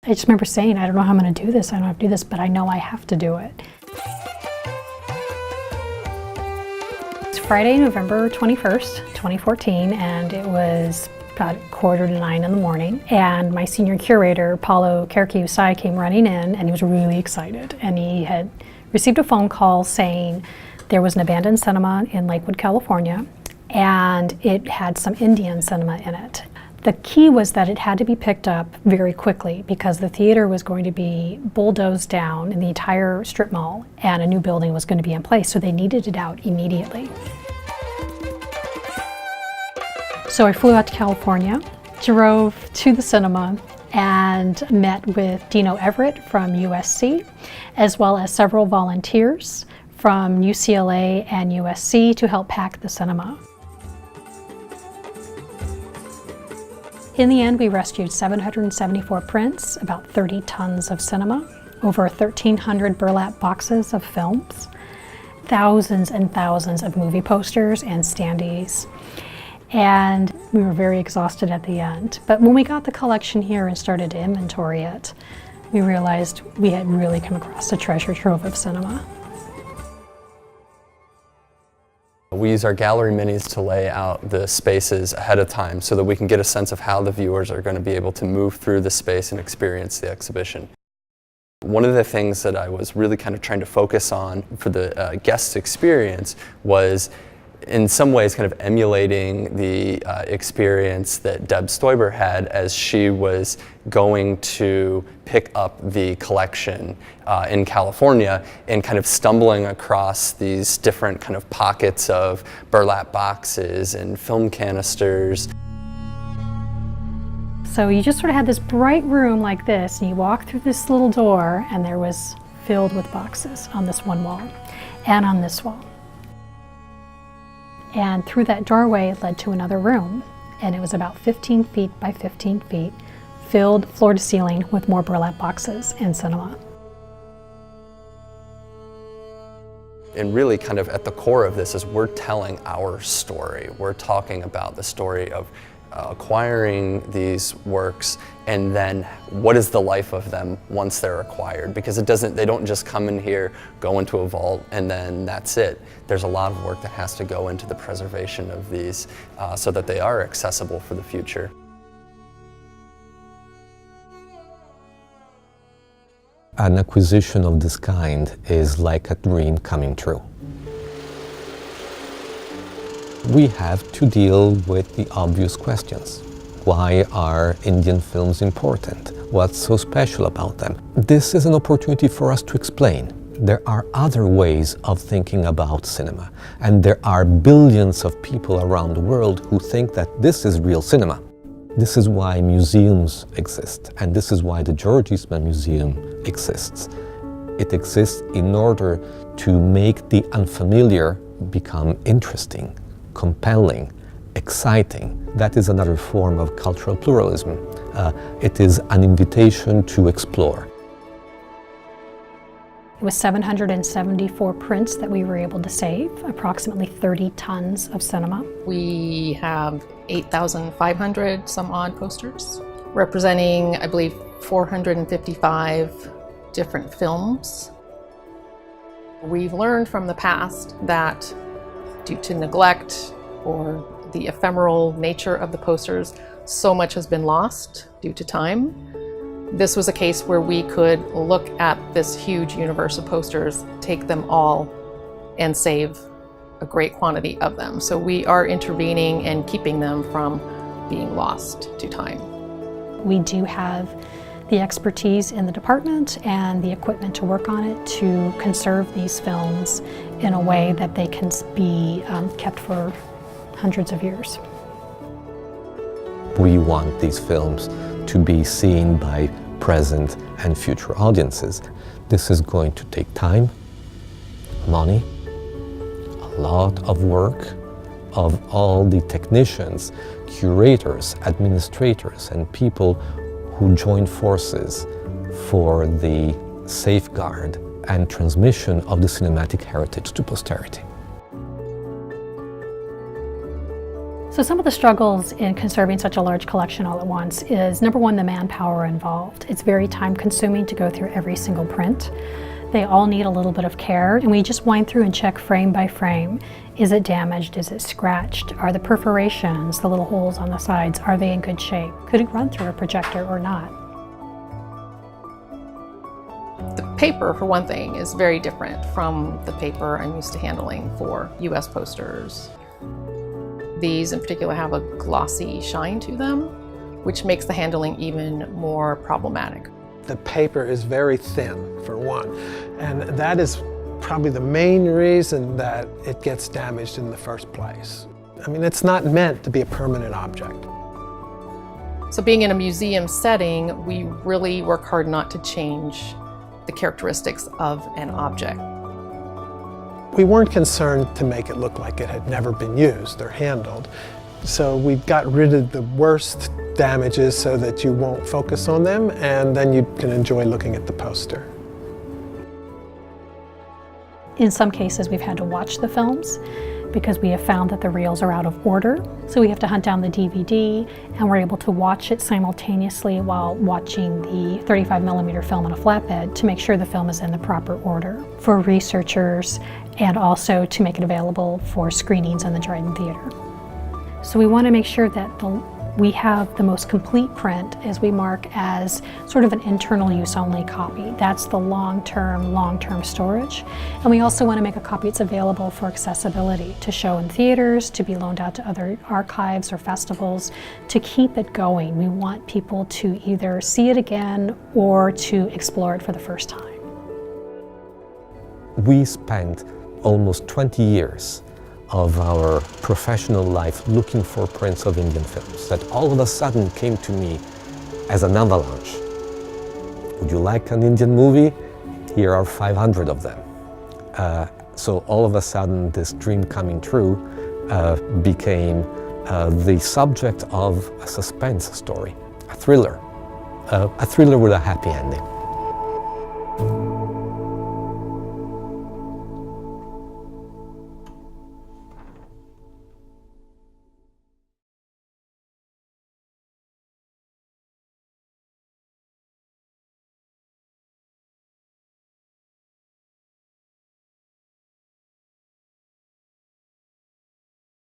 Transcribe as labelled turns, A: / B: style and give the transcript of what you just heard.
A: I just remember saying, I don't know how I'm going to do this, I don't know how to do this, but I know I have to do it. It's Friday, November 21st, 2014, and it was about 8:45 in the morning, and my senior curator, Paulo Kerke-Usai, came running in, and he was really excited, and he had received a phone call saying there was an abandoned cinema in Lakewood, California, and it had some Indian cinema in it. The key was that it had to be picked up very quickly because the theater was going to be bulldozed down in the entire strip mall and a new building was going to be in place, so they needed it out immediately. So I flew out to California, drove to the cinema, and met with Dino Everett from USC, as well as several volunteers from UCLA and USC to help pack the cinema. In the end, we rescued 774 prints, about 30 tons of cinema, over 1,300 burlap boxes of films, thousands and thousands of movie posters and standees. And we were very exhausted at the end. But when we got the collection here and started to inventory it, we realized we had really come across a treasure trove of cinema.
B: We use our gallery minis to lay out the spaces ahead of time so that we can get a sense of how the viewers are going to be able to move through the space and experience the exhibition. One of the things that I was really kind of trying to focus on for the guest experience was in some ways kind of emulating the experience that Deb Stoiber had as she was going to pick up the collection in California and kind of stumbling across these different kind of pockets of burlap boxes and film canisters.
A: So you just sort of had this bright room like this, and you walk through this little door and there was filled with boxes on this one wall and on this wall. And through that doorway it led to another room, and it was about 15 feet by 15 feet, filled floor to ceiling with more burlap boxes and cinema.
B: And really kind of at the core of this is we're telling our story. We're talking about the story of acquiring these works and then what is the life of them once they're acquired, because they don't just come in here, go into a vault, and then that's it. There's a lot of work that has to go into the preservation of these so that they are accessible for the future.
C: An acquisition of this kind is like a dream coming true. We have to deal with the obvious questions. Why are Indian films important? What's so special about them? This is an opportunity for us to explain. There are other ways of thinking about cinema, and there are billions of people around the world who think that this is real cinema. This is why museums exist, and this is why the George Eastman Museum exists. It exists in order to make the unfamiliar become interesting, compelling, exciting. That is another form of cultural pluralism. It is an invitation to explore.
A: It was 774 prints that we were able to save, approximately 30 tons of cinema.
D: We have 8,500 some odd posters, representing, I believe, 455 different films. We've learned from the past that due to neglect or the ephemeral nature of the posters, so much has been lost due to time. This was a case where we could look at this huge universe of posters, take them all, and save a great quantity of them. So we are intervening and keeping them from being lost to time.
A: We do have the expertise in the department and the equipment to work on it to conserve these films in a way that they can be kept for hundreds of years.
C: We want these films to be seen by present and future audiences. This is going to take time, money, a lot of work of all the technicians, curators, administrators, and people who join forces for the safeguard and transmission of the cinematic heritage to posterity.
A: So some of the struggles in conserving such a large collection all at once is, number one, the manpower involved. It's very time consuming to go through every single print. They all need a little bit of care, and we just wind through and check frame by frame. Is it damaged? Is it scratched? Are the perforations, the little holes on the sides, are they in good shape? Could it run through a projector or not?
D: The paper, for one thing, is very different from the paper I'm used to handling for US posters. These in particular have a glossy shine to them, which makes the handling even more problematic.
E: The paper is very thin, for one, and that is probably the main reason that it gets damaged in the first place. I mean, it's not meant to be a permanent object.
D: So being in a museum setting, we really work hard not to change the characteristics of an object.
E: We weren't concerned to make it look like it had never been used or handled, so we got rid of the worst damages so that you won't focus on them, and then you can enjoy looking at the poster.
A: In some cases, we've had to watch the films because we have found that the reels are out of order. So we have to hunt down the DVD, and we're able to watch it simultaneously while watching the 35mm film on a flatbed to make sure the film is in the proper order for researchers, and also to make it available for screenings in the Dryden Theatre. So we want to make sure that we have the most complete print as we mark as sort of an internal use only copy. That's the long-term storage. And we also want to make a copy that's available for accessibility, to show in theaters, to be loaned out to other archives or festivals, to keep it going. We want people to either see it again or to explore it for the first time.
C: We spent almost 20 years of our professional life looking for prints of Indian films that all of a sudden came to me as an avalanche. Would you like an Indian movie? Here are 500 of them. So all of a sudden this dream coming true became the subject of a suspense story, a thriller with a happy ending.